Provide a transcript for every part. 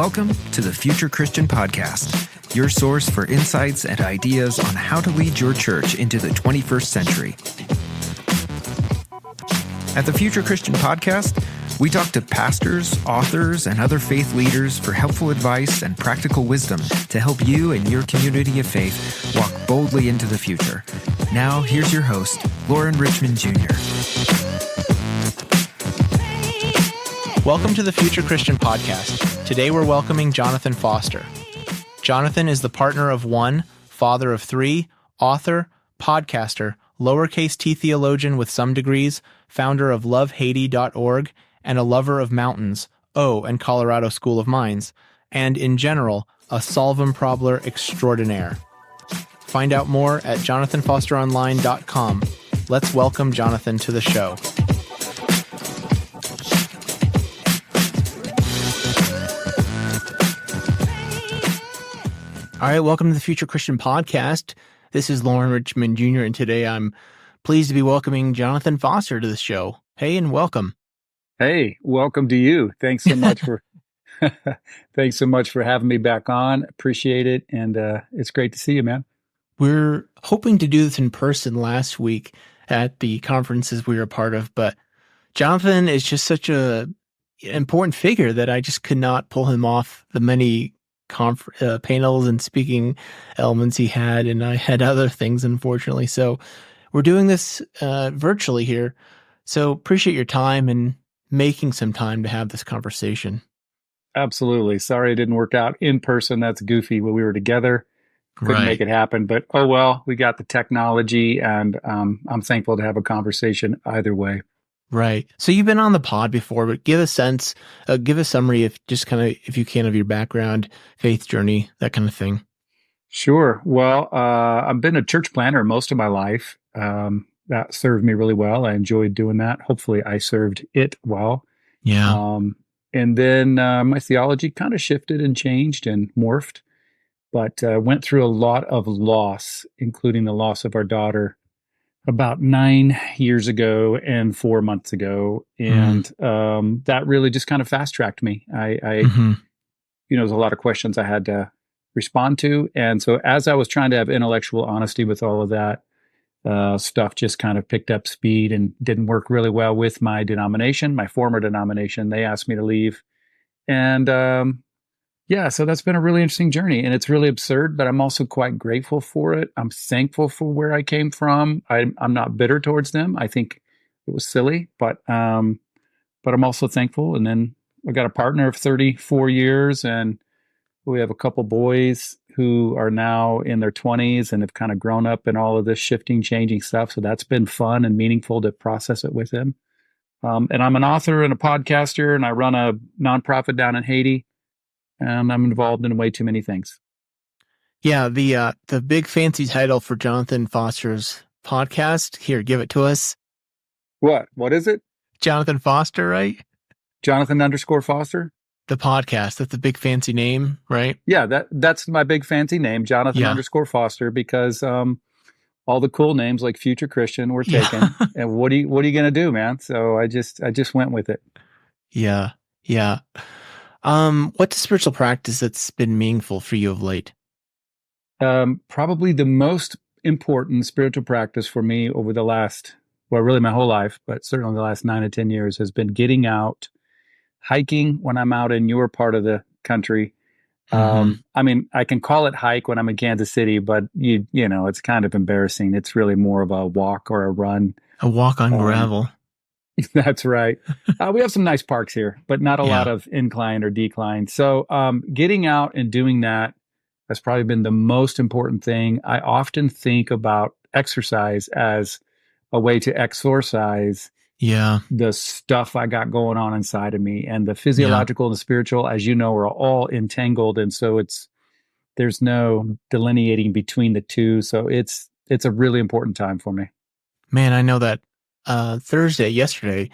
Welcome to the Future Christian Podcast, your source for insights and ideas on how to lead your church into the 21st century. At the Future Christian Podcast, we talk to pastors, authors, and other faith leaders for helpful advice and practical wisdom to help you and your community of faith walk boldly into the future. Now, here's your host, Lauren Richmond Jr. Welcome to the Future Christian Podcast. Today we're welcoming Jonathan Foster. Jonathan is the partner of one, father of three, author, podcaster, lowercase t theologian with some degrees, founder of lovehaiti.org, and a lover of mountains, and Colorado School of Mines, and in general, a solvum probler extraordinaire. Find out more at jonathanfosteronline.com. Let's welcome Jonathan to the show. All right, welcome to the Future Christian Podcast. This is Lauren Richmond Jr., and today I'm pleased to be welcoming Jonathan Foster to the show. Hey, and welcome. Hey, welcome to you. Thanks so much for thanks so much for having me back on. Appreciate it, and it's great to see you, man. We're hoping to do this in person last week at the conferences we were a part of, but Jonathan is just such an important figure that I just could not pull him off the many panels and speaking elements he had, and I had other things, unfortunately. So we're doing this virtually here. So appreciate your time and making some time to have this conversation. Absolutely. Sorry it didn't work out in person. That's goofy when we were together. Couldn't make it happen, but oh well, we got the technology, and I'm thankful to have a conversation either way. Right. So you've been on the pod before, but give a summary of just kind of, if you can, of your background, faith journey, that kind of thing. Sure. Well, I've been a church planter most of my life. That served me really well. I enjoyed doing that. Hopefully I served it well. Yeah. And then my theology kind of shifted and changed and morphed, but went through a lot of loss, including the loss of our daughter about 9 years ago and 4 months ago. And that really just kind of fast-tracked me. There's a lot of questions I had to respond to. And so as I was trying to have intellectual honesty with all of that, stuff just kind of picked up speed and didn't work really well with my denomination, my former denomination. They asked me to leave. And so that's been a really interesting journey, and it's really absurd, but I'm also quite grateful for it. I'm thankful for where I came from. I'm not bitter towards them. I think it was silly, but I'm also thankful. And then I got a partner of 34 years, and we have a couple boys who are now in their 20s and have kind of grown up in all of this shifting, changing stuff. So that's been fun and meaningful to process it with them. And I'm an author and a podcaster, and I run a nonprofit down in Haiti. And I'm involved in way too many things. Yeah, the big fancy title for Jonathan Foster's podcast. Here, give it to us. What? What is it? Jonathan Foster, right? Jonathan_Foster? The podcast. That's the big fancy name, right? Yeah, that's my big fancy name, Jonathan_Foster, because all the cool names like Future Christian were taken. And what are you going to do, man? So I just went with it. Yeah. What's a spiritual practice that's been meaningful for you of late? Probably the most important spiritual practice for me over the last, really my whole life, but certainly the last 9 to 10 years has been getting out, hiking when I'm out in your part of the country. I can call it hike when I'm in Kansas City, but you know, it's kind of embarrassing. It's really more of a walk or a run. A walk on gravel. That's right. We have some nice parks here, but not a lot of incline or decline. So getting out and doing that has probably been the most important thing. I often think about exercise as a way to exorcise the stuff I got going on inside of me. And the physiological and the spiritual, as you know, are all entangled. And so there's no delineating between the two. So it's a really important time for me. Man, I know that. Yesterday,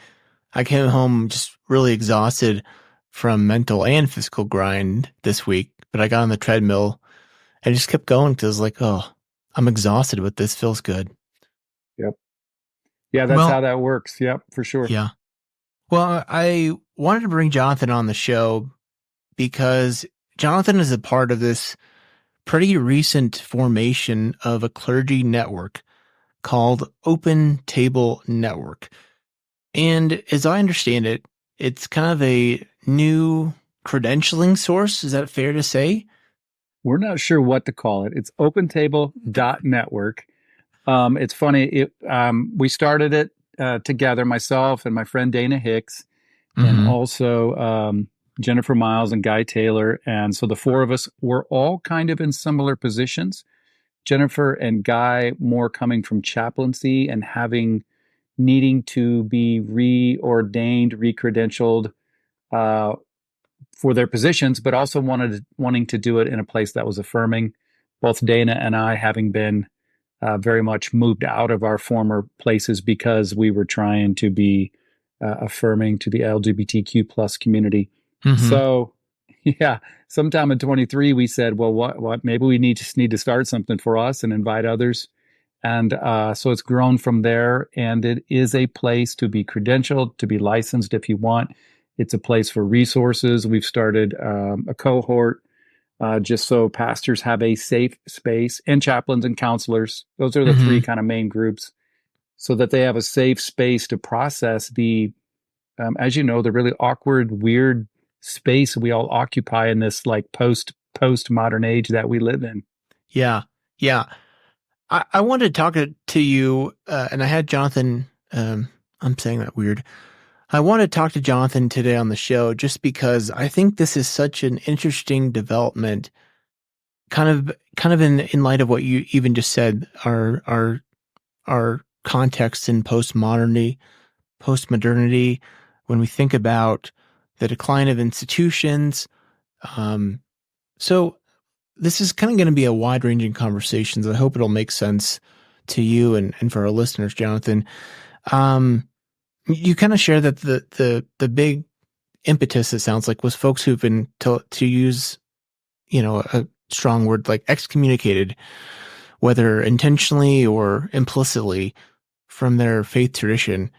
I came home just really exhausted from mental and physical grind this week, but I got on the treadmill and just kept going because I was like, oh, I'm exhausted, but this feels good. Yep. Yeah, that's how that works. Yep, for sure. Yeah. Well, I wanted to bring Jonathan on the show because Jonathan is a part of this pretty recent formation of a clergy network called Open Table Network. And as I understand it, it's kind of a new credentialing source. Is that fair to say? We're not sure what to call it. It's opentable.network. It's funny. We started it together, myself and my friend Dana Hicks, and also Jennifer Miles and Guy Taylor. And so the four of us were all kind of in similar positions. Jennifer and Guy more coming from chaplaincy and needing to be reordained, recredentialed for their positions, but also wanting to do it in a place that was affirming. Both Dana and I having been very much moved out of our former places because we were trying to be affirming to the LGBTQ plus community. So, yeah, sometime in 23, we said, well, what? Maybe we just need to start something for us and invite others. And so it's grown from there. And it is a place to be credentialed, to be licensed if you want. It's a place for resources. We've started a cohort just so pastors have a safe space, and chaplains and counselors. Those are the three kind of main groups, so that they have a safe space to process the, as you know, the really awkward, weird space we all occupy in this like post-modern age that we live in. Yeah. I wanted to talk to you, and I had Jonathan, I'm saying that weird. I want to talk to Jonathan today on the show just because I think this is such an interesting development, kind of in light of what you even just said, our context in postmodernity, when we think about the decline of institutions. So this is kind of going to be a wide-ranging conversation. So I hope it'll make sense to you and for our listeners, Jonathan. You kind of share that the big impetus, it sounds like, was folks who've been to use, a strong word like excommunicated, whether intentionally or implicitly, from their faith tradition.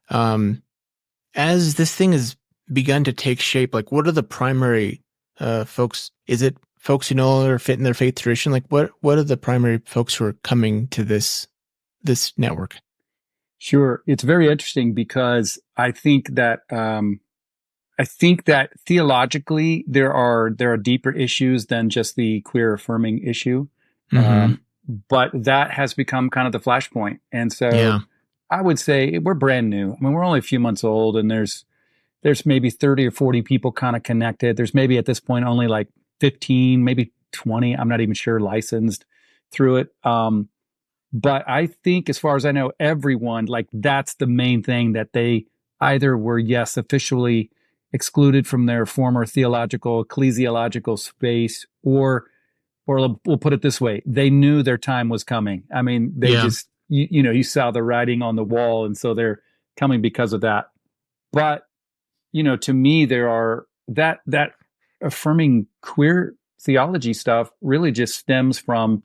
As this thing has begun to take shape, like, what are the primary folks? Is it folks who no longer fit in their faith tradition? Like, what are the primary folks who are coming to this network? Sure, it's very interesting because I think that theologically there are deeper issues than just the queer affirming issue, but that has become kind of the flashpoint, and so I would say we're brand new. I mean, we're only a few months old, and there's maybe 30 or 40 people kind of connected. There's maybe at this point only like 15, maybe 20. I'm not even sure licensed through it. But I think, as far as I know, everyone, like, that's the main thing, that they either were, officially excluded from their former theological, ecclesiological space, or we'll put it this way, they knew their time was coming. I mean, they just, you saw the writing on the wall, and so they're coming because of that. But, to me, there are that affirming queer theology stuff really just stems from,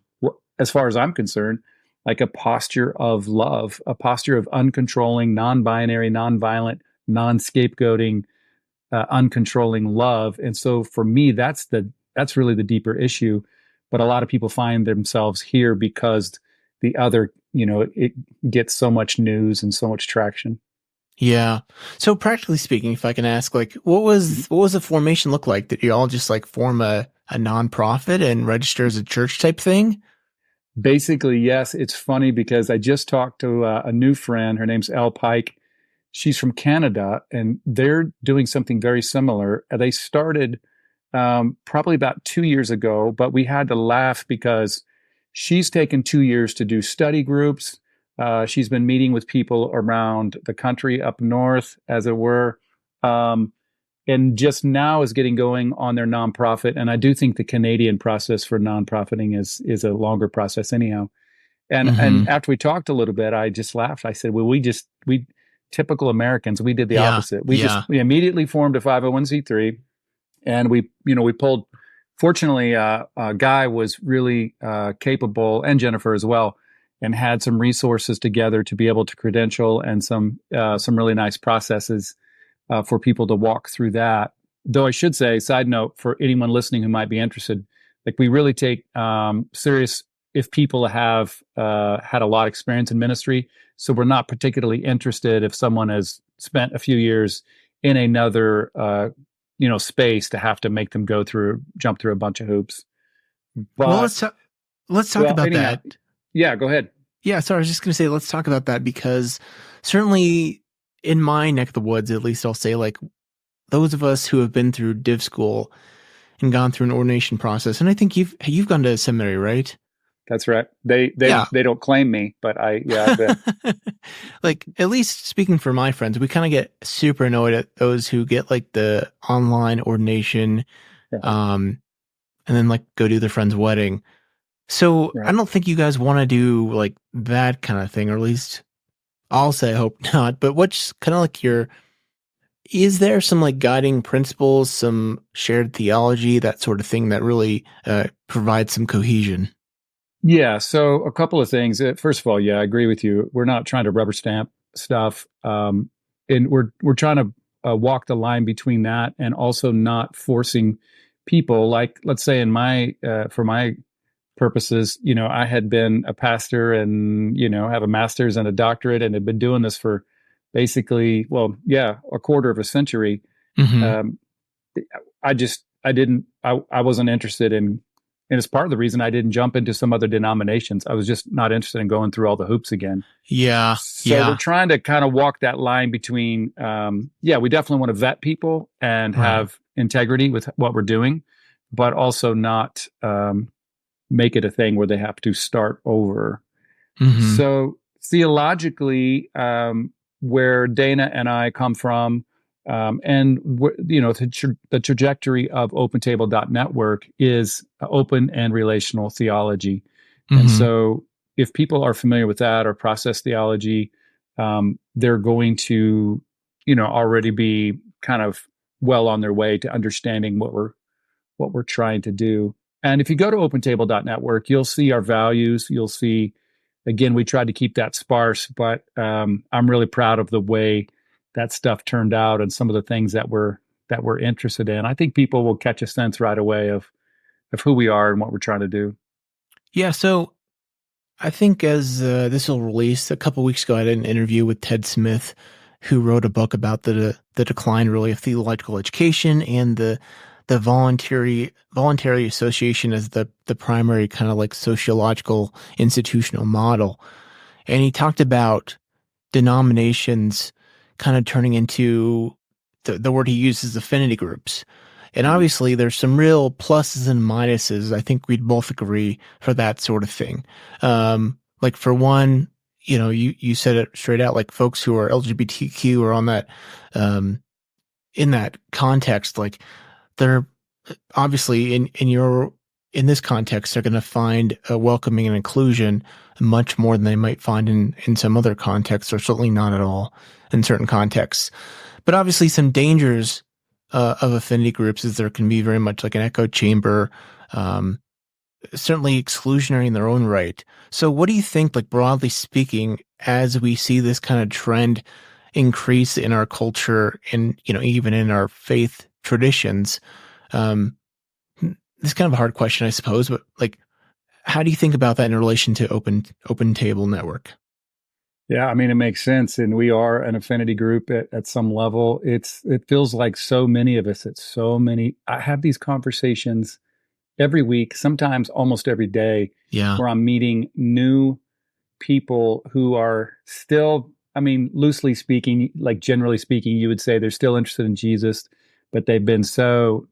as far as I'm concerned, like a posture of love, a posture of uncontrolling, non-binary, non-violent, non-scapegoating, uncontrolling love. And so for me, that's really the deeper issue. But a lot of people find themselves here because the other, it gets so much news and so much traction. Yeah. So practically speaking, if I can ask, like, what was the formation look like? Did you all just like form a nonprofit and register as a church type thing? Basically, yes. It's funny because I just talked to a new friend. Her name's Elle Pike. She's from Canada, and they're doing something very similar. They started probably about 2 years ago, but we had to laugh because she's taken 2 years to do study groups. She's been meeting with people around the country, up north, as it were, and just now is getting going on their nonprofit. And I do think the Canadian process for nonprofiting is a longer process anyhow. And after we talked a little bit, I just laughed. I said, well, we typical Americans, we did the opposite. We immediately formed a 501c3, and we pulled, fortunately, Guy was really capable, and Jennifer as well, and had some resources together to be able to credential, and some really nice processes for people to walk through that. though I should say, side note for anyone listening who might be interested, like we really take serious if people have had a lot of experience in ministry. So we're not particularly interested if someone has spent a few years in another space to have to make them jump through a bunch of hoops. But Well, let's talk about anyhow, that. Yeah, go ahead. Yeah, sorry, I was just going to say, let's talk about that, because certainly in my neck of the woods, at least I'll say, like, those of us who have been through div school and gone through an ordination process, and I think you've gone to seminary, right? That's right. They don't claim me, but I bet. Like, at least speaking for my friends, we kind of get super annoyed at those who get like the online ordination, and then like go do their friend's wedding. So Right. I don't think you guys want to do like that kind of thing, or at least I'll say I hope not. But what's kind of like is there some like guiding principles, some shared theology, that sort of thing that really provides some cohesion? Yeah. So a couple of things. First of all, yeah, I agree with you. We're not trying to rubber stamp stuff, and we're trying to walk the line between that and also not forcing people. Like, let's say for my purposes, I had been a pastor and have a master's and a doctorate and had been doing this for basically, a quarter of a century. Mm-hmm. I wasn't interested in, and it's part of the reason I didn't jump into some other denominations. I was just not interested in going through all the hoops again. Yeah. So we're trying to kind of walk that line between, we definitely want to vet people and have integrity with what we're doing, but also not make it a thing where they have to start over. Mm-hmm. So theologically, where Dana and I come from, and the trajectory of OpenTable.network is open and relational theology. Mm-hmm. And so if people are familiar with that or process theology, they're going to, already be kind of well on their way to understanding what we're trying to do. And if you go to OpenTable.network, you'll see our values. You'll see, again, we tried to keep that sparse, but I'm really proud of the way that stuff turned out and some of the things that we're interested in. I think people will catch a sense right away of who we are and what we're trying to do. Yeah. So I think as this will release, a couple weeks ago, I did an interview with Ted Smith, who wrote a book about the decline, really, of theological education and the voluntary association as the primary kind of like sociological institutional model. And he talked about denominations kind of turning into the word he uses, affinity groups. And obviously there's some real pluses and minuses. I think we'd both agree for that sort of thing. Like for one, you said it straight out, like folks who are LGBTQ or on that, in that context, like they're obviously in this context, they're going to find a welcoming and inclusion much more than they might find in some other contexts, or certainly not at all in certain contexts. But obviously some dangers of affinity groups is there can be very much like an echo chamber, certainly exclusionary in their own right. So what do you think, like broadly speaking, as we see this kind of trend increase in our culture and, even in our faith traditions, this is kind of a hard question, I suppose, but like, how do you think about that in relation to Open Table Network? Yeah, I mean, it makes sense. And we are an affinity group at some level. It feels like so many of us, I have these conversations every week, sometimes almost every day, where I'm meeting new people who are still, I mean, loosely speaking, like generally speaking, you would say they're still interested in Jesus, but they've been so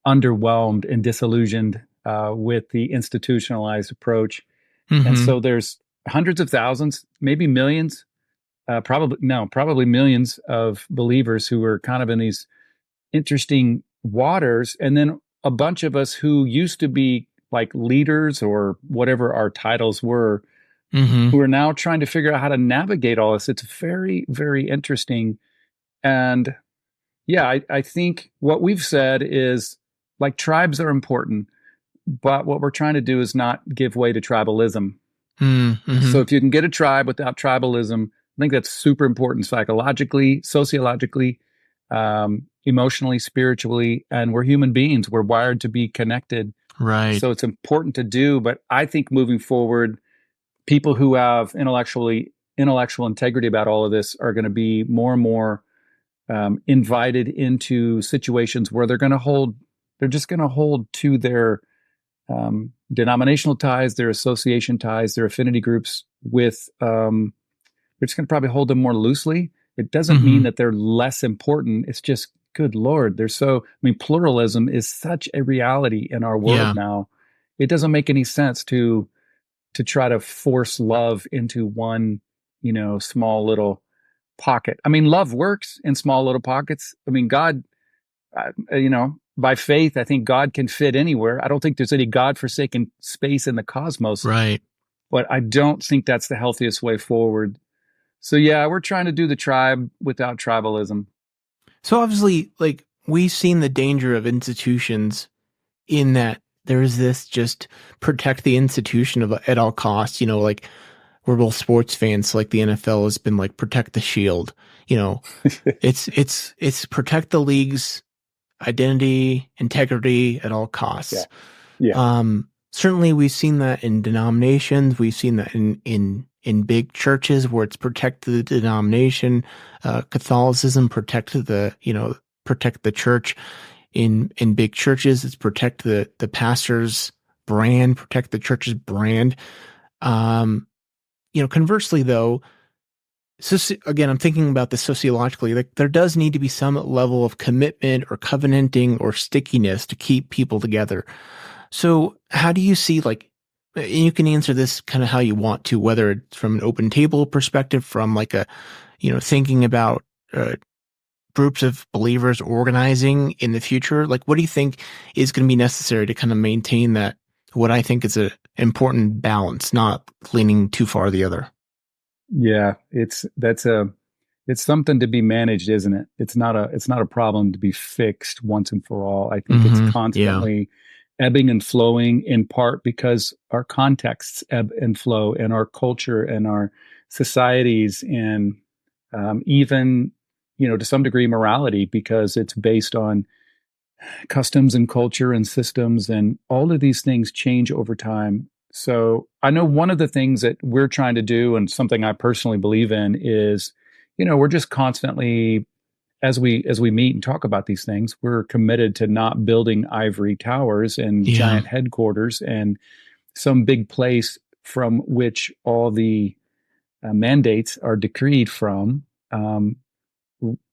underwhelmed and disillusioned with the institutionalized approach. Mm-hmm. And so there's hundreds of thousands, maybe millions, probably millions of believers who are kind of in these interesting waters. And then a bunch of us who used to be like leaders or whatever our titles were, mm-hmm. who are now trying to figure out how to navigate all this. It's very, very interesting. And yeah, I think what we've said is like tribes are important, but what we're trying to do is not give way to tribalism. Mm-hmm. So if you can get a tribe without tribalism, I think that's super important psychologically, sociologically. emotionally, spiritually, and we're human beings. We're wired to be connected. Right. So it's important to do. But I think moving forward, people who have intellectual integrity about all of this are going to be more and more invited into situations where they're just going to hold to their denominational ties, their association ties, their affinity groups with, they're just going to probably hold them more loosely. It doesn't mean that they're less important. It's just, good Lord, pluralism is such a reality in our world now. It doesn't make any sense to try to force love into one, small little pocket. Love works in small little pockets. God, by faith, I think God can fit anywhere. I don't think there's any God-forsaken space in the cosmos. Right. But I don't think that's the healthiest way forward. So yeah, we're trying to do the tribe without tribalism. So obviously, we've seen the danger of institutions in that there is this just protect the institution at all costs. We're both sports fans. So the NFL has been protect the shield. It's protect the league's identity, integrity at all costs. Yeah. Certainly we've seen that in denominations. We've seen that in big churches where it's protect the denomination. Catholicism protect the church. In big churches, it's protect the pastor's brand, protect the church's brand. Conversely though, again, I'm thinking about this sociologically, there does need to be some level of commitment or covenanting or stickiness to keep people together. So how do you see, you can answer this kind of how you want to, whether it's from an open table perspective, from thinking about groups of believers organizing in the future. What do you think is going to be necessary to kind of maintain that, what I think is an important balance, not leaning too far the other? Yeah, it's something to be managed, isn't it? It's not a problem to be fixed once and for all. I think it's constantly ebbing and flowing, in part because our contexts ebb and flow, and our culture and our societies, and even, to some degree, morality, because it's based on customs and culture and systems, and all of these things change over time. So I know one of the things that we're trying to do, and something I personally believe in, is, we're just constantly, as we meet and talk about these things, we're committed to not building ivory towers and giant headquarters and some big place from which all the mandates are decreed from.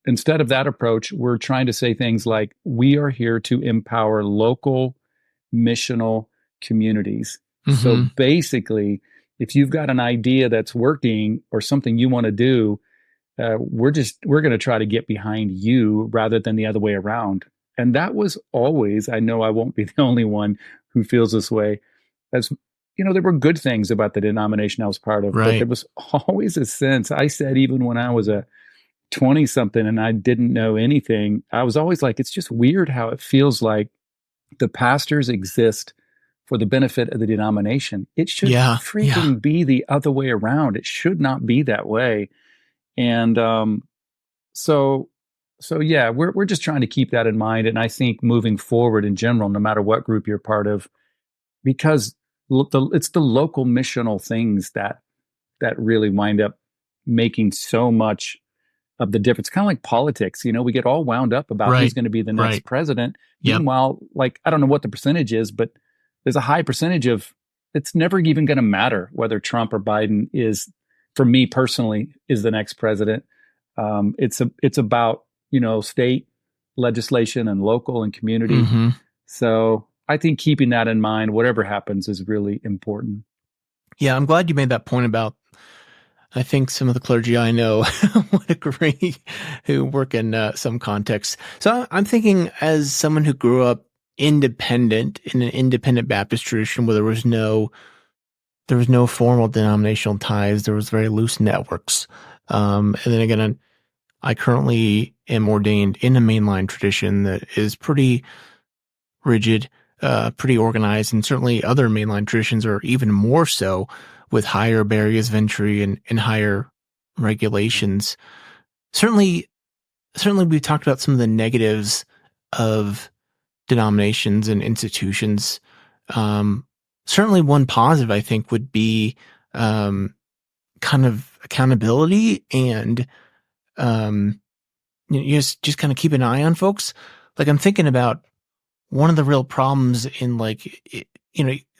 Instead of that approach, we're trying to say things like, we are here to empower local missional communities. So basically, if you've got an idea that's working or something you want to do, we're going to try to get behind you rather than the other way around. And that was always, I know I won't be the only one who feels this way. As there were good things about the denomination I was part of, but there was always a sense. I said, even when I was a 20-something and I didn't know anything, I was always like, it's just weird how it feels like the pastors exist for the benefit of the denomination. It should freaking be the other way around. It should not be that way. And so yeah, we're just trying to keep that in mind. And I think moving forward in general, no matter what group you're part of, because it's the local missional things that really wind up making so much of the difference. Kind of like politics, we get all wound up about who's going to be the next president. Meanwhile, I don't know what the percentage is, but there's a high percentage of, it's never even going to matter whether Trump or Biden is, for me personally, is the next president. It's about, state legislation and local and community. So I think keeping that in mind, whatever happens, is really important. Yeah, I'm glad you made that point about, I think some of the clergy I know would agree, who work in some contexts. So I'm thinking, as someone who grew up independent in an independent Baptist tradition where there was no formal denominational ties, there was very loose networks. And then again, I currently am ordained in a mainline tradition that is pretty rigid, pretty organized, and certainly other mainline traditions are even more so, with higher barriers of entry and higher regulations. Certainly, certainly we've talked about some of the negatives of denominations and institutions. Certainly one positive, I think, would be kind of accountability and you just kind of keep an eye on folks. Like I'm thinking about one of the real problems in when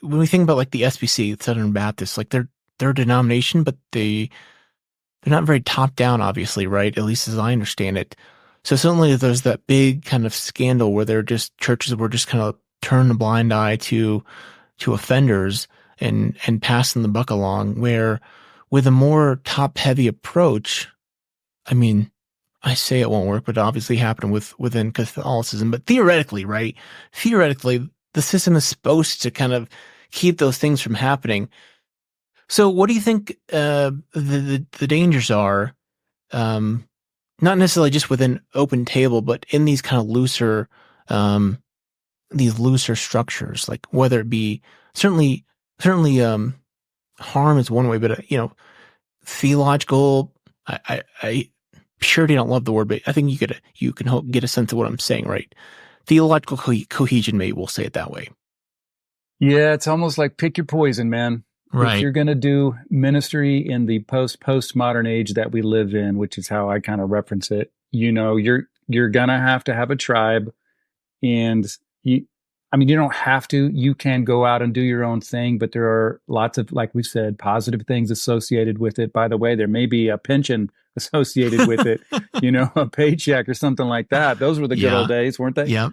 we think about like the SBC, Southern Baptist, like they're a denomination, but they're not very top down, obviously, right? At least as I understand it. So certainly there's that big kind of scandal where they're just churches were just kind of turn a blind eye to offenders and passing the buck along, where with a more top heavy approach, I mean, I say it won't work, but it obviously happened within Catholicism. But theoretically, right? Theoretically, the system is supposed to kind of keep those things from happening. So what do you think the dangers are? Not necessarily just within open table, but in these kind of looser structures, like whether it be certainly harm is one way, but theological. I purity don't love the word, but I think you can get a sense of what I'm saying, right? Theological cohesion, maybe we'll say it that way. Yeah, it's almost like pick your poison, man. Right. If you're going to do ministry in the postmodern age that we live in, which is how I kind of reference it, you're going to have a tribe, and you don't have to. You can go out and do your own thing, but there are lots of, like we said, positive things associated with it. By the way, there may be a pension associated with it, a paycheck or something like that. Those were the good old days, weren't they? Yeah.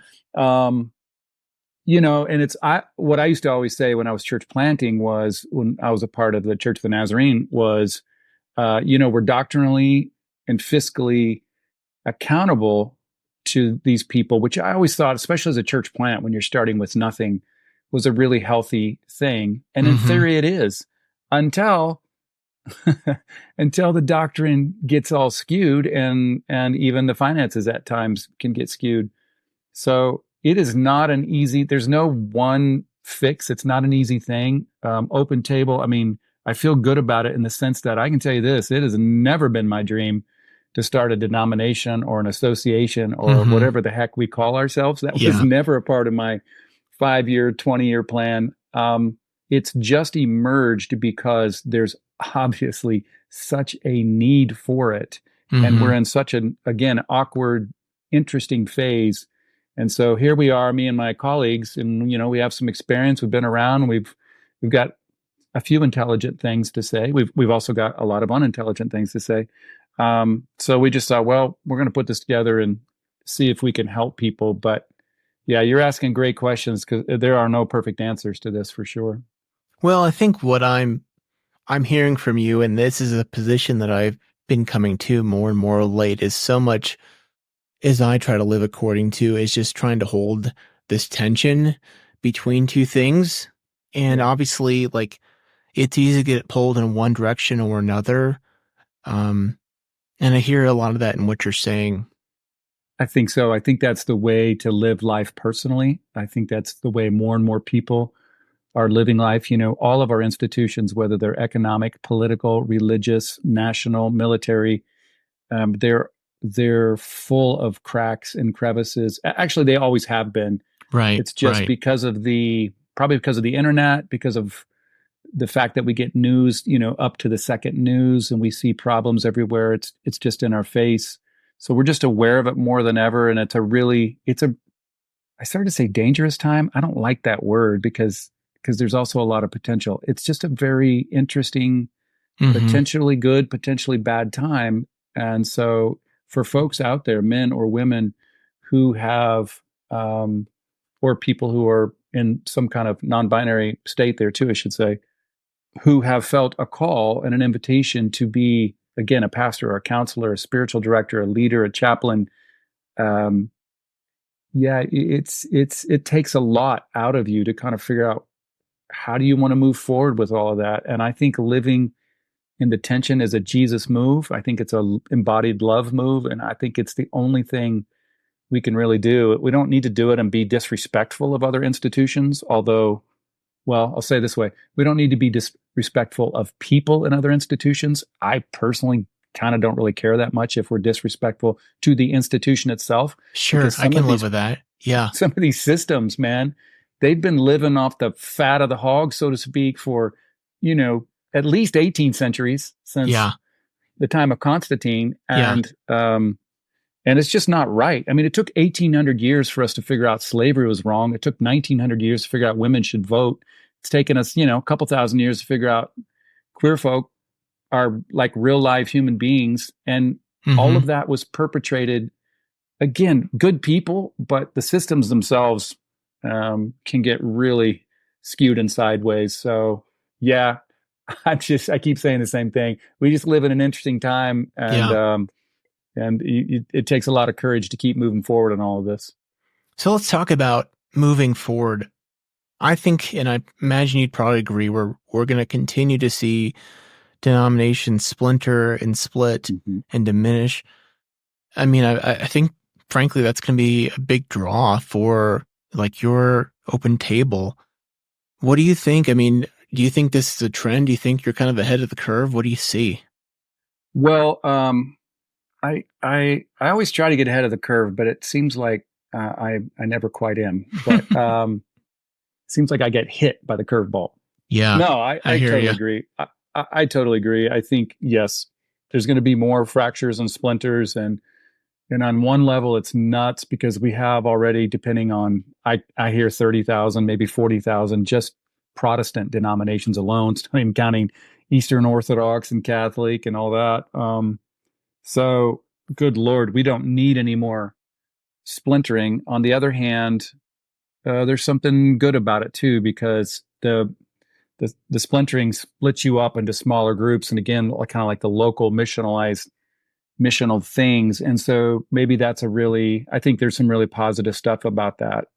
And what I used to always say when I was church planting was, when I was a part of the Church of the Nazarene, was, we're doctrinally and fiscally accountable to these people, which I always thought, especially as a church plant, when you're starting with nothing, was a really healthy thing. And in theory it is, until the doctrine gets all skewed, and even the finances at times can get skewed. So it is not an easy, there's no one fix. It's not an easy thing. Open table, I feel good about it in the sense that I can tell you this, it has never been my dream to start a denomination or an association or whatever the heck we call ourselves. That was never a part of my 5-year, 20-year plan. It's just emerged because there's obviously such a need for it. And we're in such an, again, awkward, interesting phase. And so here we are, me and my colleagues, and, we have some experience. We've been around. We've got a few intelligent things to say. We've also got a lot of unintelligent things to say. So we just thought, well, we're going to put this together and see if we can help people. But yeah, you're asking great questions, because there are no perfect answers to this for sure. Well, I think what I'm hearing from you, and this is a position that I've been coming to more and more late, is so much as I try to live according to is just trying to hold this tension between two things. And obviously, like, it's easy to get pulled in one direction or another. And I hear a lot of that in what you're saying. I think so. I think that's the way to live life personally. I think that's the way more and more people are living life. All of our institutions, whether they're economic, political, religious, national, military, they're full of cracks and crevices. Actually, they always have been. Right. It's just because of probably because of the internet, because of the fact that we get news, up to the second news, and we see problems everywhere. It's just in our face. So we're just aware of it more than ever. And I started to say dangerous time. I don't like that word because there's also a lot of potential. It's just a very interesting, potentially good, potentially bad time. And so for folks out there, men or women who have, or people who are in some kind of non-binary state there too, I should say, who have felt a call and an invitation to be, again, a pastor or a counselor, a spiritual director, a leader, a chaplain. It takes a lot out of you to kind of figure out, how do you want to move forward with all of that? And I think living in the tension is a Jesus move. I think it's a embodied love move. And I think it's the only thing we can really do. We don't need to do it and be disrespectful of other institutions, although, well, I'll say it this way. We don't need to be disrespectful of people in other institutions. I personally kind of don't really care that much if we're disrespectful to the institution itself. Sure, I can live with that. Yeah. Some of these systems, man, they've been living off the fat of the hog, so to speak, for, at least 18 centuries since the time of Constantine. And it's just not right. I mean, it took 1,800 years for us to figure out slavery was wrong. It took 1,900 years to figure out women should vote. It's taken us, a couple thousand years to figure out queer folk are like real live human beings. And all of that was perpetrated, again, good people, but the systems themselves can get really skewed and sideways. So yeah, I keep saying the same thing. We just live in an interesting time, and it takes a lot of courage to keep moving forward on all of this. So let's talk about moving forward. I think, and I imagine you'd probably agree, we're going to continue to see denominations splinter and split and diminish. I mean, I think, frankly, that's going to be a big draw for like your open table. What do you think? I mean, do you think this is a trend? Do you think you're kind of ahead of the curve? What do you see? Well, I always try to get ahead of the curve, but it seems like I never quite am. But it seems like I get hit by the curveball. Yeah. No, I totally agree. I totally agree. I think, yes, there's going to be more fractures and splinters. And on one level, it's nuts because we have already, depending on, I hear 30,000, maybe 40,000, just Protestant denominations alone, not even counting Eastern Orthodox and Catholic and all that. So, good Lord, we don't need any more splintering. On the other hand, there's something good about it too, because the splintering splits you up into smaller groups, and again, kind of like the local missional things. And so maybe I think there's some really positive stuff about that.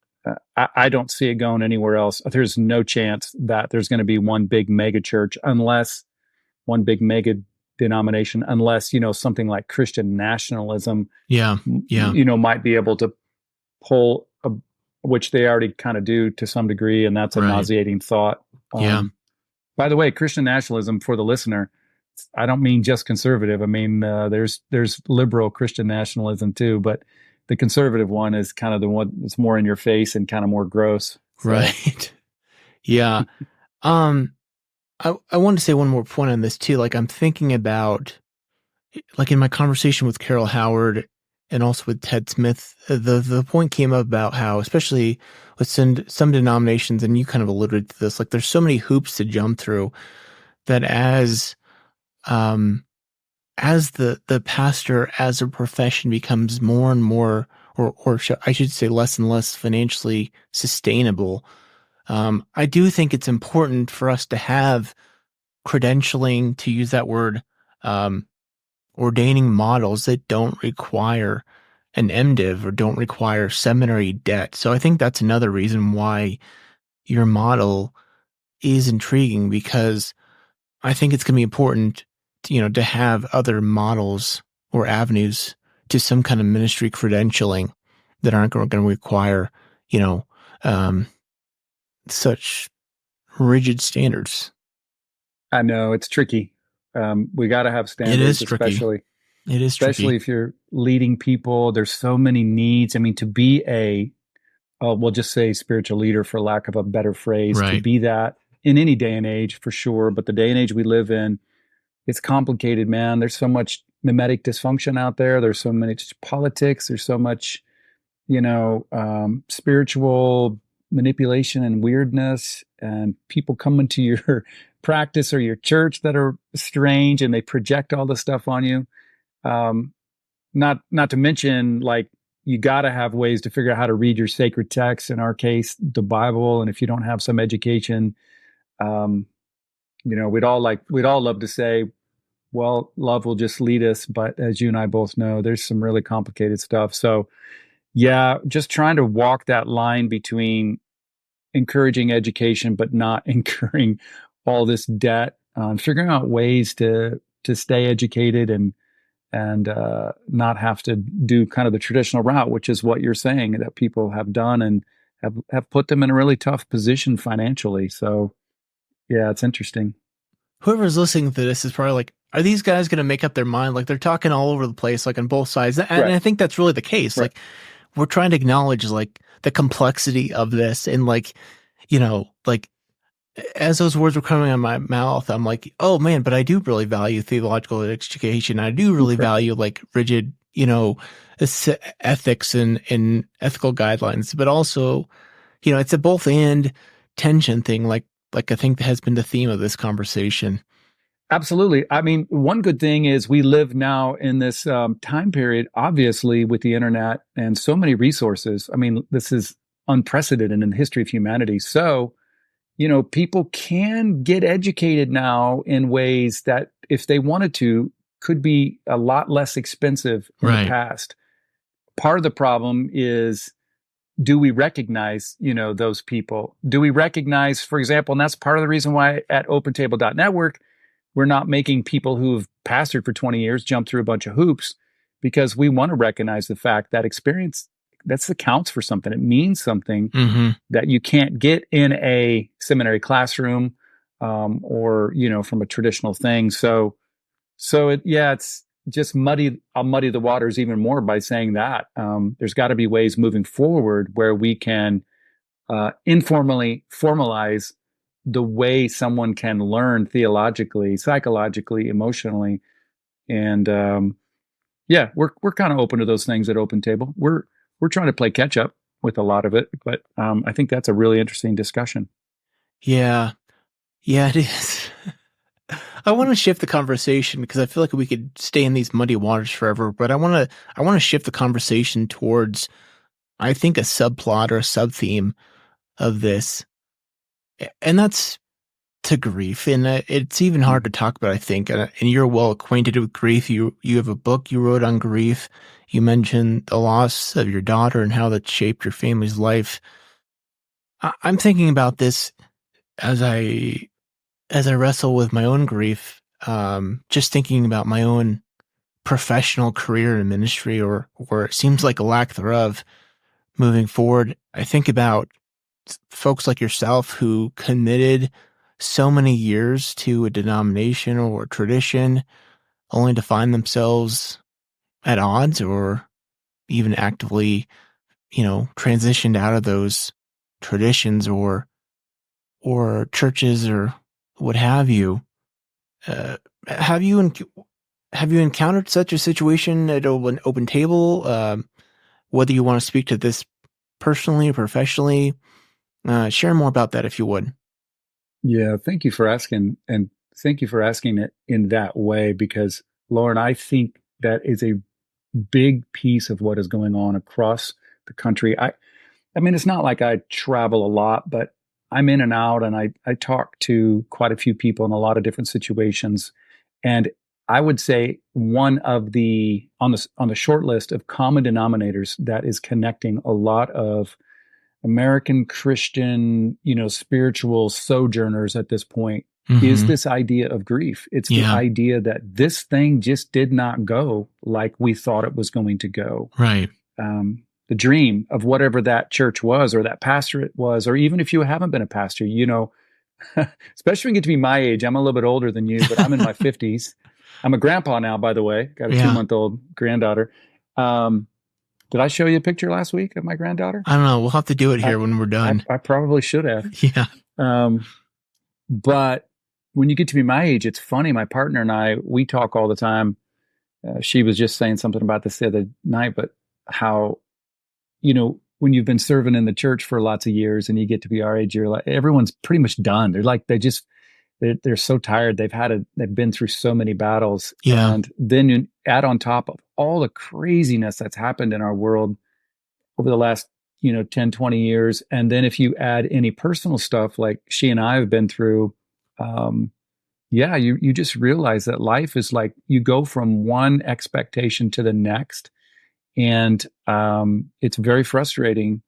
I don't see it going anywhere else. There's no chance that there's going to be one big mega church, one big mega denomination, unless, something like Christian nationalism, might be able to pull, which they already kind of do to some degree. And that's a nauseating thought. By the way, Christian nationalism, for the listener, I don't mean just conservative. I mean, there's liberal Christian nationalism too, but the conservative one is kind of the one that's more in your face and kind of more gross. So. Right. Yeah. I want to say one more point on this too. Like, I'm thinking about, like, in my conversation with Carol Howard and also with Ted Smith, the point came up about how, especially with some denominations, and you kind of alluded to this, like, there's so many hoops to jump through that as the pastor as a profession becomes more and more, or I should say less and less financially sustainable, I do think it's important for us to have credentialing, to use that word, ordaining models that don't require an MDiv or don't require seminary debt. So I think that's another reason why your model is intriguing, because I think it's going to be important, to have other models or avenues to some kind of ministry credentialing that aren't going to require, such rigid standards. I know it's tricky. We got to have standards. It is tricky. Especially if you're leading people. There's so many needs. I mean, to be we'll just say spiritual leader, for lack of a better phrase, to be that in any day and age, for sure. But the day and age we live in, it's complicated, man. There's so much mimetic dysfunction out there. There's so much politics. There's so much, spiritual manipulation and weirdness, and people come into your practice or your church that are strange, and they project all this stuff on you. Not to mention, like, you got to have ways to figure out how to read your sacred text, in our case, the Bible. And if you don't have some education, we'd all love to say, well, love will just lead us. But as you and I both know, there's some really complicated stuff. So yeah, just trying to walk that line between encouraging education, but not incurring all this debt, figuring out ways to stay educated and not have to do kind of the traditional route, which is what you're saying that people have done and have put them in a really tough position financially. So yeah, it's interesting. Whoever's listening to this is probably like, are these guys going to make up their mind? Like they're talking all over the place, like on both sides. And I think that's really the case. Right. Like we're trying to acknowledge like the complexity of this and like, like as those words were coming out of my mouth, I'm like, oh man, but I do really value theological education. I do really value like rigid, ethics and ethical guidelines, but also, it's a both and tension thing. Like I think that has been the theme of this conversation. Absolutely. I mean, one good thing is we live now in this time period, obviously, with the internet and so many resources. I mean, this is unprecedented in the history of humanity. So, people can get educated now in ways that, if they wanted to, could be a lot less expensive in the past. Part of the problem is, do we recognize, those people? Do we recognize, for example, and that's part of the reason why at opentable.network, we're not making people who've pastored for 20 years jump through a bunch of hoops, because we want to recognize the fact that experience, that counts for something. It means something that you can't get in a seminary classroom or, from a traditional thing. So it's just I'll muddy the waters even more by saying that there's got to be ways moving forward where we can informally formalize the way someone can learn theologically, psychologically, emotionally. And we're kind of open to those things at Open Table. We're trying to play catch up with a lot of it, but I think that's a really interesting discussion. Yeah, it is. I want to shift the conversation because I feel like we could stay in these muddy waters forever, but I want to shift the conversation towards, I think, a subplot or a sub-theme of this. And that's to grief. And it's even hard to talk about, I think. And you're well acquainted with grief. You have a book you wrote on grief. You mentioned the loss of your daughter and how that shaped your family's life. I'm thinking about this as I wrestle with my own grief, just thinking about my own professional career in ministry, or it seems like a lack thereof moving forward. I think about folks like yourself who committed so many years to a denomination or a tradition only to find themselves at odds or even actively, transitioned out of those traditions or churches or what have you. Have you encountered such a situation at an Open Table? Whether you want to speak to this personally or professionally, share more about that if you would. Yeah, thank you for asking, and thank you for asking it in that way, because Lauren, I think that is a big piece of what is going on across the country. I mean, it's not like I travel a lot, but I'm in and out, and I talk to quite a few people in a lot of different situations. And I would say one of the on the short list of common denominators that is connecting a lot of American Christian, spiritual sojourners at this point is this idea of grief. It's the idea that this thing just did not go like we thought it was going to go. Right. The dream of whatever that church was, or that pastorate was, or even if you haven't been a pastor, especially when you get to be my age. I'm a little bit older than you, but I'm in my 50s. I'm a grandpa now, by the way. Got a 2-month-old granddaughter. Did I show you a picture last week of my granddaughter? I don't know. We'll have to do it here when we're done. I probably should have. Yeah. But when you get to be my age, it's funny. My partner and I, we talk all the time. She was just saying something about this the other night, but how, when you've been serving in the church for lots of years and you get to be our age, you're like, everyone's pretty much done. They're like, they're so tired. They've been through so many battles. Yeah. And then you add on top of all the craziness that's happened in our world over the last, 10, 20 years. And then if you add any personal stuff like she and I have been through, you just realize that life is like, you go from one expectation to the next. And it's very frustrating.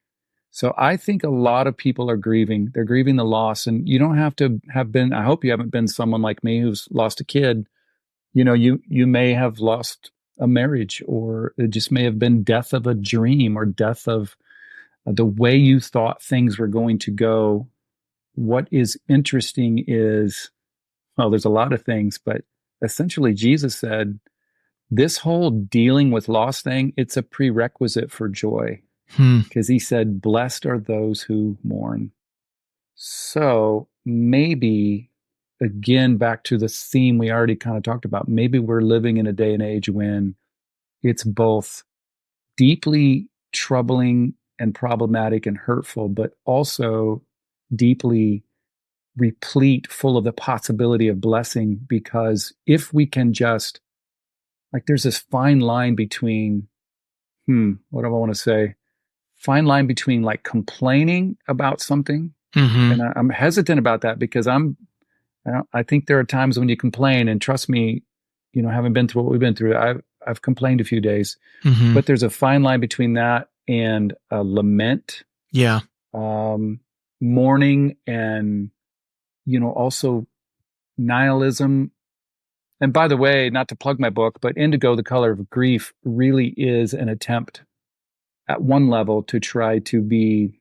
So I think a lot of people are grieving. They're grieving the loss. And you don't have to have been, I hope you haven't been someone like me who's lost a kid. You may have lost a marriage, or it just may have been death of a dream, or death of the way you thought things were going to go. What is interesting is, well, there's a lot of things, but essentially Jesus said, this whole dealing with loss thing, it's a prerequisite for joy. Because he said, blessed are those who mourn. So maybe, again, back to the theme we already kind of talked about, maybe we're living in a day and age when it's both deeply troubling and problematic and hurtful, but also deeply replete, full of the possibility of blessing. Because if we can just, like, there's this fine line between, what do I want to say? Fine line between like complaining about something. And I'm hesitant about that because I think there are times when you complain, and trust me, having been through what we've been through, I've complained a few days, but there's a fine line between that and lament, mourning, and also nihilism. And by the way, not to plug my book, but Indigo, The Color of Grief really is an attempt at one level to try to be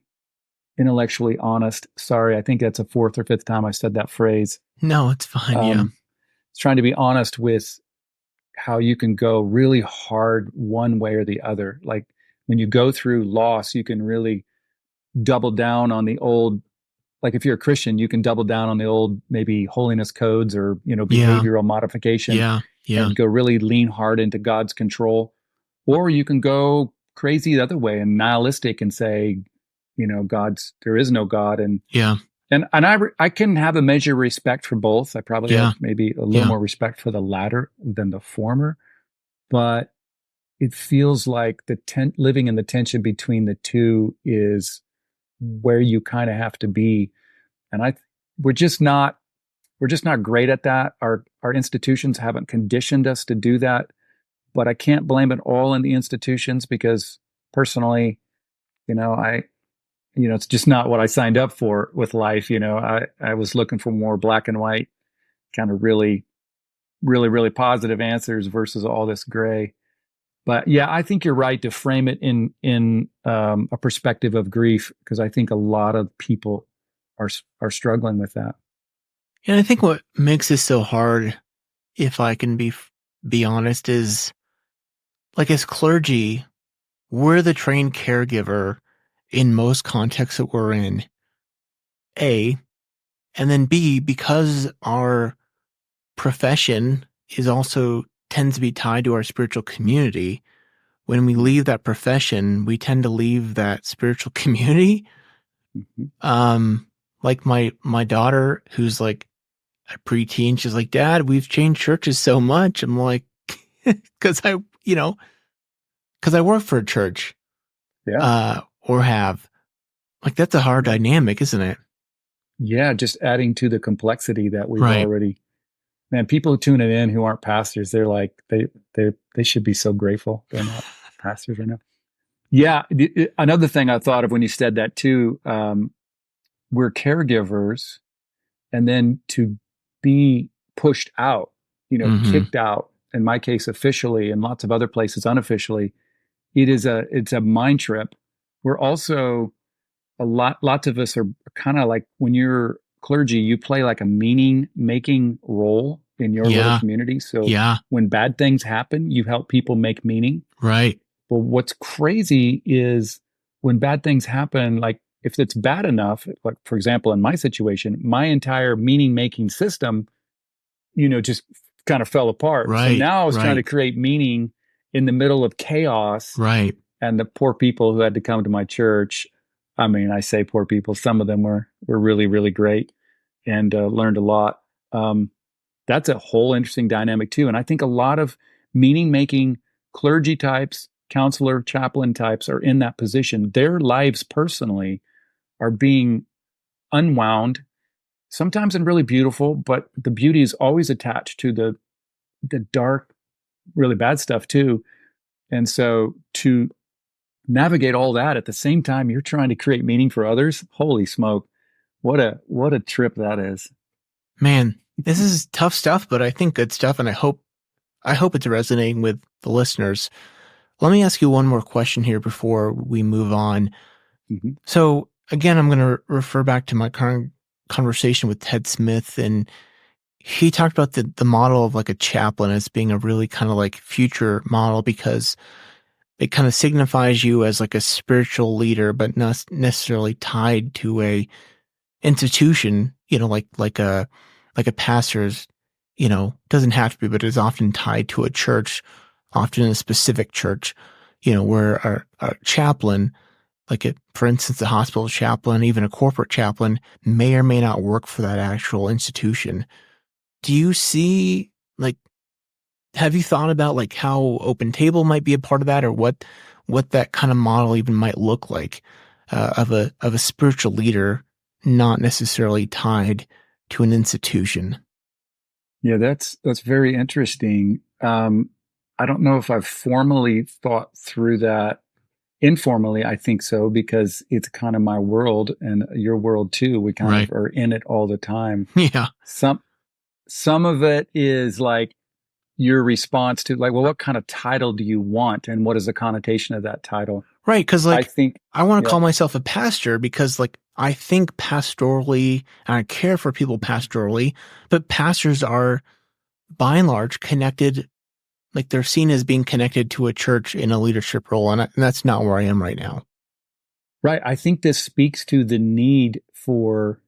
intellectually honest. Sorry, I think that's a fourth or fifth time I said that phrase. No, it's fine. It's trying to be honest with how you can go really hard one way or the other. Like when you go through loss, you can really double down on the old, like if you're a Christian, you can double down on the old, maybe holiness codes or, behavioral modification and go really lean hard into God's control. Or you can go crazy the other way and nihilistic and say, there is no God. And I can have a measure of respect for both. I probably have maybe a little more respect for the latter than the former, but it feels like living in the tension between the two is where you kind of have to be. And we're just not great at that. Our institutions haven't conditioned us to do that, but I can't blame it all in the institutions because personally, it's just not what I signed up for with life. I was looking for more black and white, kind of really, really, really positive answers versus all this gray. But yeah, I think you're right to frame it in a perspective of grief, because I think a lot of people are struggling with that. And I think what makes this so hard, if I can be honest, is like as clergy, we're the trained caregiver in most contexts that we're in, A, and then B, because our profession tends to be tied to our spiritual community. When we leave that profession, we tend to leave that spiritual community. Like my daughter, who's like a preteen, she's like, Dad, we've changed churches so much. I'm like, because I work for a church, or have. Like, that's a hard dynamic, isn't it? Yeah, just adding to the complexity that we've already. Man, people tuning in who aren't pastors, they're like, they should be so grateful they're not pastors right now. Yeah, another thing I thought of when you said that too, we're caregivers, and then to be pushed out, kicked out, in my case officially, in lots of other places unofficially, it's a mind trip. We're also lots of us are kind of like, when you're clergy, you play like a meaning making role in your little community. So when bad things happen, you help people make meaning. Right. But what's crazy is when bad things happen, like if it's bad enough, like for example, in my situation, my entire meaning making system, just kind of fell apart. Right. So now I was trying to create meaning in the middle of chaos. Right. And the poor people who had to come to my church, I mean, I say poor people, some of them were really, really great and learned a lot. That's a whole interesting dynamic too. And I think a lot of meaning-making clergy types, counselor, chaplain types are in that position. Their lives personally are being unwound, sometimes in really beautiful, but the beauty is always attached to the dark, really bad stuff too. And so to navigate all that at the same time you're trying to create meaning for others, holy smoke, what a trip that is. Man, this is tough stuff, but I think good stuff, and I hope it's resonating with the listeners. Let me ask you one more question here before we move on. So again, I'm going to refer back to my current conversation with Ted Smith, and he talked about the model of like a chaplain as being a really kind of like future model because it kind of signifies you as like a spiritual leader, but not necessarily tied to a institution, like a pastor's, doesn't have to be, but is often tied to a church, often a specific church, where our chaplain, for instance, the hospital chaplain, even a corporate chaplain may or may not work for that actual institution. Do you see, have you thought about like how Open Table might be a part of that, or what that kind of model even might look like, of a spiritual leader, not necessarily tied to an institution? Yeah, that's very interesting. I don't know if I've formally thought through that. Informally, I think so, because it's kind of my world and your world too. We kind Right. of are in it all the time. Yeah. Some of it is like your response to like, well, what kind of title do you want, and what is the connotation of that title? Right, because I think, I want to yeah, call myself a pastor because I think pastorally, and I care for people pastorally, but pastors are by and large connected, like they're seen as being connected to a church in a leadership role, and that's not where I am right now. right. I think this speaks to the need for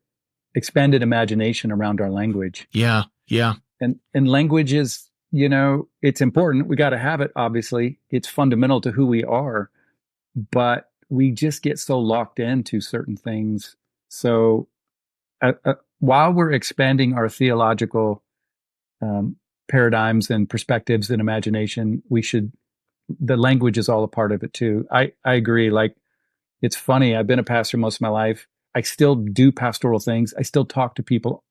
expanded imagination around our language. Yeah, yeah, And language is, it's important. We got to have it, obviously. It's fundamental to who we are, but we just get so locked into certain things. So while we're expanding our theological paradigms and perspectives and imagination, the language is all a part of it too. I agree. Like, it's funny. I've been a pastor most of my life. I still do pastoral things. I still talk to people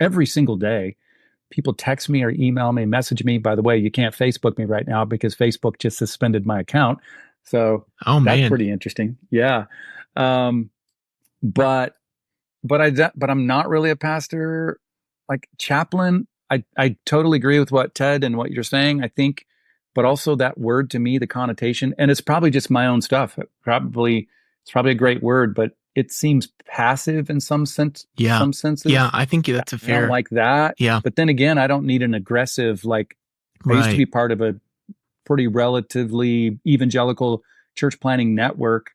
every single day. People text me or email me, message me. By the way, you can't Facebook me right now because Facebook just suspended my account. So oh that's man, pretty interesting. Yeah. But I'm not really a pastor. Like chaplain, I totally agree with what Ted and what you're saying. I think, but also that word to me, the connotation, and it's probably just my own stuff. It's probably a great word, but it seems passive in some sense. yeah, Some senses. yeah. I think that's a I don't fair. like that. Yeah, But then again, I don't need an aggressive, like, I used to right. be part of a pretty relatively evangelical church planning network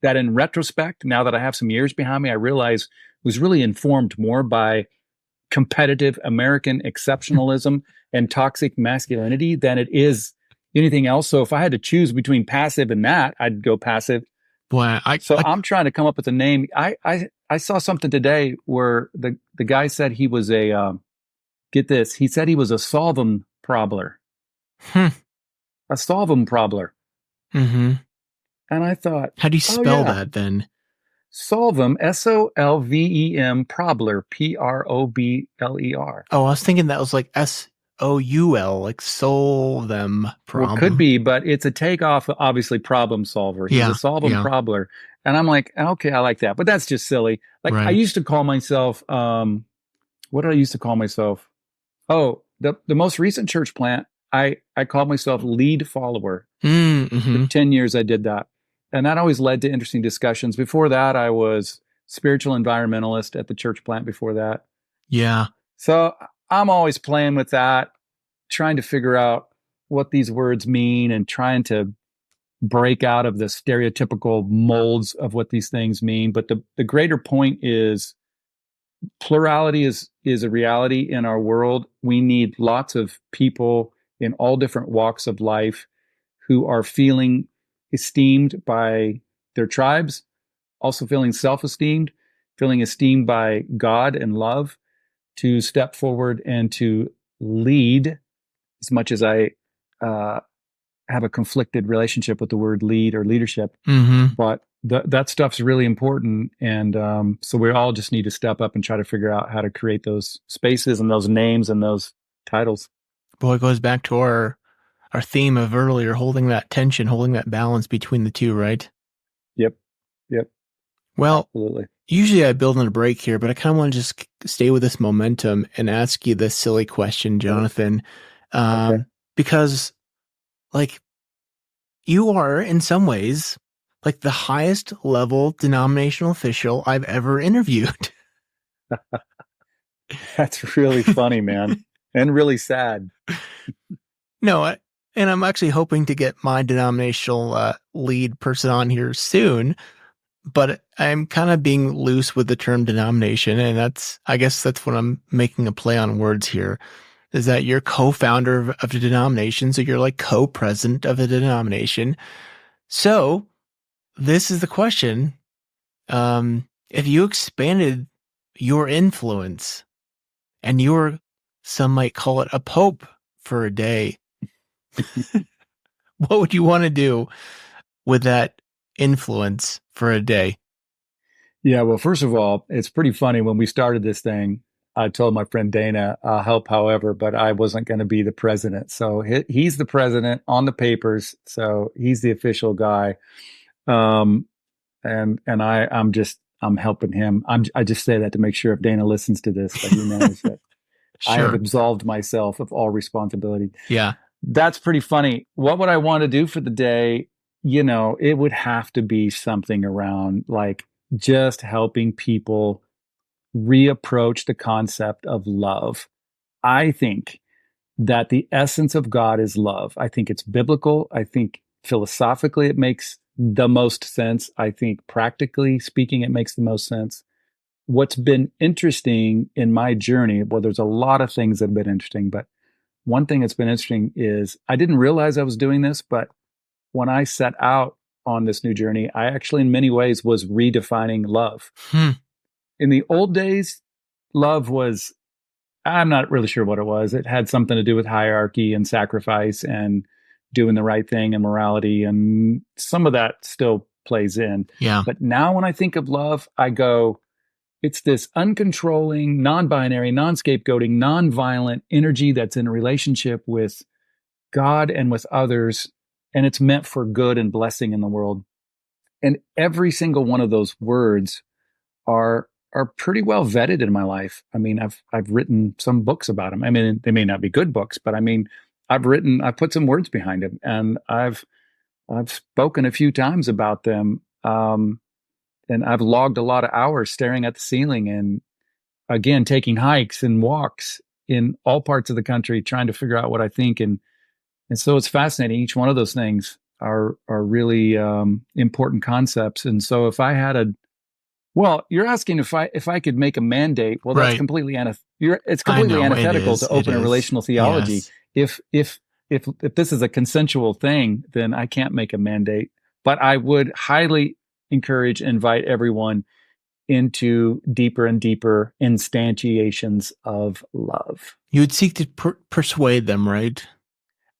that, in retrospect, now that I have some years behind me, I realize was really informed more by competitive American exceptionalism and toxic masculinity than it is anything else. So if I had to choose between passive and that, I'd go passive. Boy, I'm trying to come up with a name. I saw something today where the guy said he was get this, he said he was a solvum probler. hmm. A solvum probler. Mm-hmm. And I thought, How do you spell yeah, that then? solvum, SOLVEM, probler, PROBLER. Oh, I was thinking that was like SOUL, like solve them Well, problem. could be, but it's a takeoff, obviously, problem solver. He's a solvum probler. And I'm like, okay, I like that. But that's just silly. Like, right. I used to call myself, what did I used to call myself? Oh, the most recent church plant, I called myself lead follower. Mm-hmm. For 10 years, I did that. And that always led to interesting discussions. Before that, I was spiritual environmentalist at the church plant before that. Yeah. So I'm always playing with that, trying to figure out what these words mean and trying to break out of the stereotypical molds of what these things mean. But the greater point is plurality is a reality in our world. We need lots of people in all different walks of life who are feeling esteemed by their tribes, also feeling self-esteemed, feeling esteemed by God and love, to step forward and to lead. As much as I have a conflicted relationship with the word lead or leadership, but that stuff's really important. And so we all just need to step up and try to figure out how to create those spaces and those names and those titles. Boy, it goes back to our theme of earlier, holding that tension, holding that balance between the two, right? Yep. Well, absolutely. Usually I build on a break here, but I kind of want to just stay with this momentum and ask you this silly question, Jonathan. Okay. Because, like, you are, in some ways, like the highest level denominational official I've ever interviewed. That's really funny, man, and really sad. No, and I'm actually hoping to get my denominational lead person on here soon, but I'm kind of being loose with the term denomination, and I guess that's what I'm making a play on words here, is that you're co-founder of the denomination, so you're like co-president of the denomination. So this is the question. If you expanded your influence and you were, some might call it a pope for a day, what would you want to do with that influence for a day? Yeah, well, first of all, it's pretty funny. When we started this thing, I told my friend Dana, I'll help however, but I wasn't going to be the president. So he's the president on the papers. So he's the official guy. Um, I'm helping him. I just say that to make sure if Dana listens to this, that he knows that I have Sure. absolved myself of all responsibility. Yeah. That's pretty funny. What would I want to do for the day? It would have to be something around like just helping people reapproach the concept of love. I think that the essence of God is love. I think it's biblical. I think philosophically it makes the most sense. I think practically speaking, it makes the most sense. What's been interesting in my journey, well, there's a lot of things that have been interesting, but one thing that's been interesting is I didn't realize I was doing this, but when I set out on this new journey, I actually, in many ways, was redefining love. In the old days, love was, I'm not really sure what it was. It had something to do with hierarchy and sacrifice and doing the right thing and morality. And some of that still plays in. Yeah. But now when I think of love, I go, it's this uncontrolling, non-binary, non-scapegoating, non-violent energy that's in a relationship with God and with others. And it's meant for good and blessing in the world. And every single one of those words are pretty well vetted in my life. I mean, I've written some books about them. I mean, they may not be good books, but I mean, I've put some words behind them, and I've spoken a few times about them. And I've logged a lot of hours staring at the ceiling and again, taking hikes and walks in all parts of the country, trying to figure out what I think. And so it's fascinating. Each one of those things are really important concepts. And so if I had well, you're asking if I could make a mandate. Well, that's Right. completely it's completely antithetical to open a relational theology. Yes. If this is a consensual thing, then I can't make a mandate. But I would highly encourage, invite everyone into deeper and deeper instantiations of love. You would seek to persuade them, right?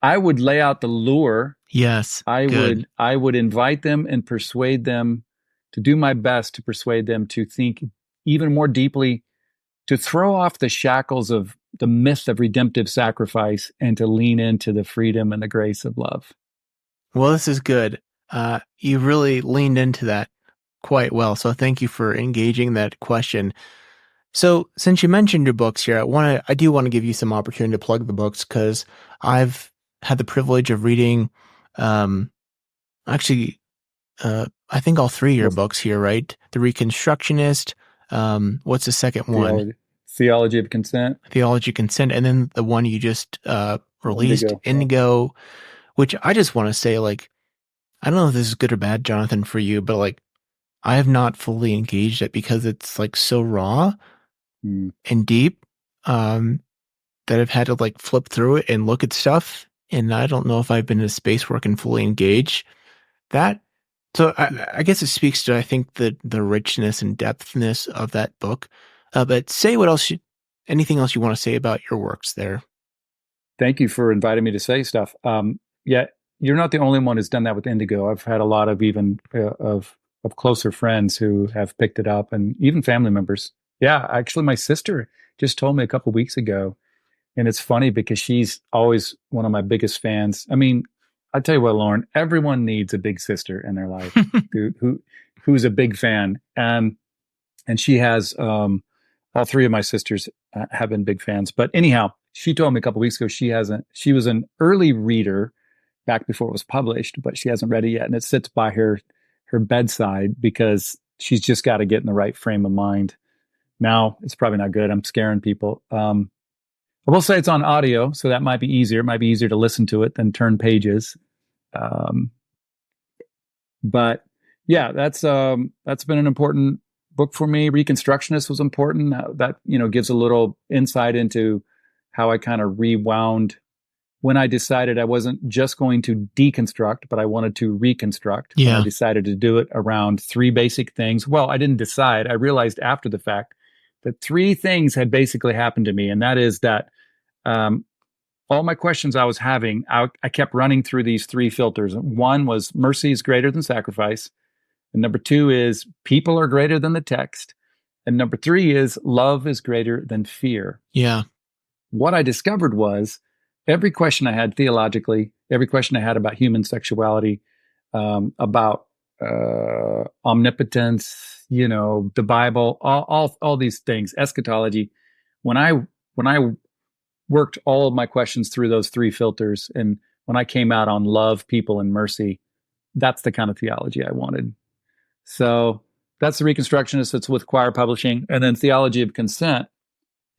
I would lay out the lure. Yes. I would invite them and persuade them, to do my best to persuade them to think even more deeply, to throw off the shackles of the myth of redemptive sacrifice and to lean into the freedom and the grace of love. Well, this is good. You really leaned into that quite well. So thank you for engaging that question. So since you mentioned your books here, I do want to give you some opportunity to plug the books, because I've had the privilege of reading, I think all three of your books here, right? The Reconstructionist. What's the second one? Theology of Consent. Theology of Consent. And then the one you just released, Indigo, which I just want to say, like, I don't know if this is good or bad, Jonathan, for you, but like, I have not fully engaged it because it's like so raw and deep that I've had to like flip through it and look at stuff. And I don't know if I've been in a space where I can fully engage that. So I guess it speaks to, I think, the richness and depthness of that book. But say anything else you want to say about your works there. Thank you for inviting me to say stuff. Yeah, you're not the only one who's done that with Indigo. I've had a lot of even of closer friends who have picked it up, and even family members. Yeah, actually, my sister just told me a couple of weeks ago, and it's funny because she's always one of my biggest fans. I mean, I tell you what, Lauren, everyone needs a big sister in their life who's a big fan, and she has. All three of my sisters have been big fans. But anyhow, she told me a couple of weeks ago she was an early reader back before it was published, but she hasn't read it yet, and it sits by her bedside because she's just got to get in the right frame of mind Now it's probably not good. I'm scaring people. I will say it's on audio, so that might be easier. It might be easier to listen to it than turn pages. But yeah, that's been an important book for me. Reconstructionist was important. That gives a little insight into how I kind of rewound when I decided I wasn't just going to deconstruct, but I wanted to reconstruct. Yeah. I decided to do it around 3 basic things. Well, I didn't decide. I realized after the fact that 3 things had basically happened to me. And that is that all my questions I was having, I kept running through these 3 filters. One was mercy is greater than sacrifice. And number 2 is people are greater than the text. And number 3 is love is greater than fear. Yeah. What I discovered was every question I had theologically, every question I had about human sexuality, about omnipotence, the Bible, all these things, eschatology. When I worked all of my questions through those 3 filters, and when I came out on love, people, and mercy, that's the kind of theology I wanted. So that's the Reconstructionist. It's with Choir Publishing, and then Theology of Consent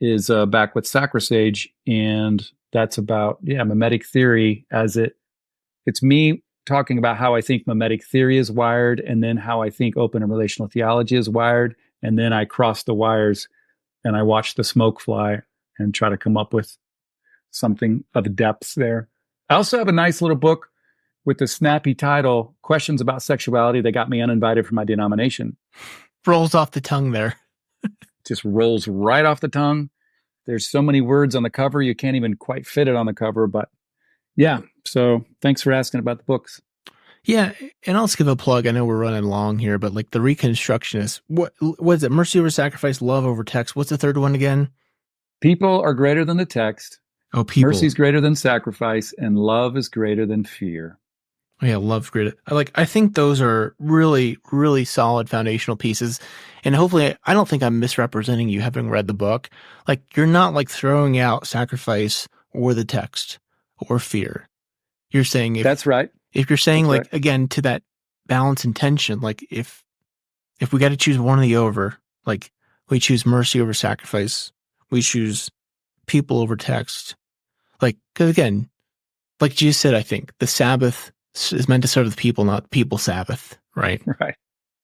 is back with Sacrisage, and that's about mimetic theory it's me talking about how I think mimetic theory is wired, and then how I think open and relational theology is wired, and then I cross the wires and I watch the smoke fly and try to come up with something of depth there. I also have a nice little book with the snappy title, Questions About Sexuality That Got Me Uninvited from My Denomination. Rolls off the tongue there. Just rolls right off the tongue. There's so many words on the cover, you can't even quite fit it on the cover. But yeah, so thanks for asking about the books. Yeah, and I'll just give a plug. I know we're running long here, but like the Reconstructionist, what is it? Mercy over sacrifice, love over text. What's the third one again? People are greater than the text. Oh, people. Mercy is greater than sacrifice, and love is greater than fear. Oh, yeah, love's greater. I think those are really, really solid foundational pieces. And hopefully, I don't think I'm misrepresenting you having read the book. Like, you're not like throwing out sacrifice or the text or fear. You're saying that's right. If you're saying that's like, right. Again, to that balance and tension, like if we got to choose one or the over, like we choose mercy over sacrifice, we choose people over text. Like, because again, like Jesus said, I think the Sabbath is meant to serve the people, not people Sabbath, right?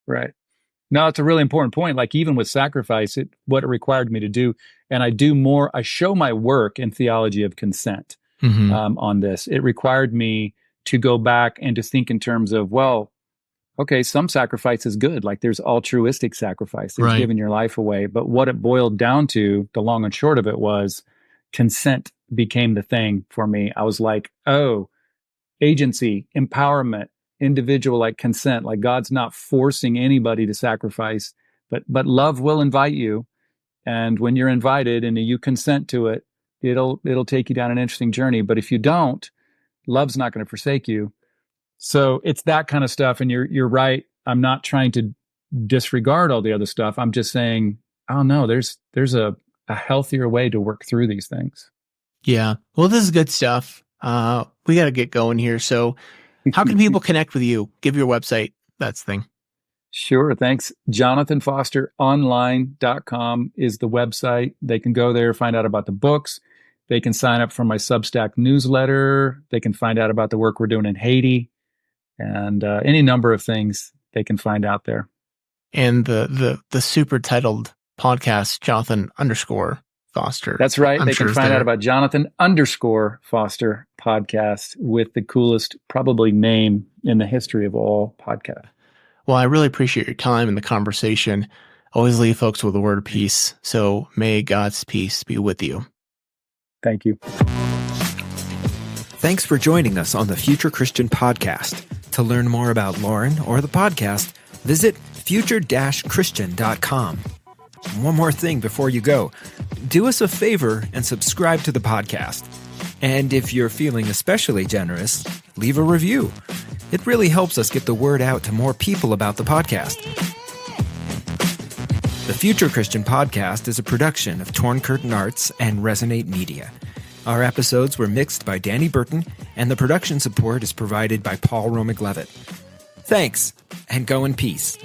Right. No, it's a really important point. Like even with sacrifice, what it required me to do, and I show my work in theology of consent on this. It required me to go back and to think in terms of, well, okay, some sacrifice is good. Like there's altruistic sacrifice. There's giving your life away. But what it boiled down to, the long and short of it was consent became the thing for me. I was like, oh, agency, empowerment, individual, like consent, like God's not forcing anybody to sacrifice, but love will invite you. And when you're invited and you consent to it, it'll take you down an interesting journey. But if you don't, love's not going to forsake you. So it's that kind of stuff. And you're right. I'm not trying to disregard all the other stuff. I'm just saying, oh no, there's a healthier way to work through these things. Yeah. Well, this is good stuff. We got to get going here. So how can people connect with you? Give your website. That's the thing. Sure. Thanks. JonathanFosterOnline.com is the website. They can go there, find out about the books. They can sign up for my Substack newsletter. They can find out about the work we're doing in Haiti, and any number of things they can find out there. And the super titled podcast, Jonathan_Foster. That's right. They can find out about Jonathan_Foster podcast with the coolest probably name in the history of all podcasts. Well, I really appreciate your time and the conversation. Always leave folks with a word of peace. So may God's peace be with you. Thank you. Thanks for joining us on the Future Christian Podcast. To learn more about Lauren or the podcast, visit future-christian.com. One more thing before you go. Do us a favor and subscribe to the podcast. And if you're feeling especially generous, leave a review. It really helps us get the word out to more people about the podcast. The Future Christian Podcast is a production of Torn Curtain Arts and Resonate Media. Our episodes were mixed by Danny Burton, and the production support is provided by Paul Romig-Levitt. Thanks, and go in peace.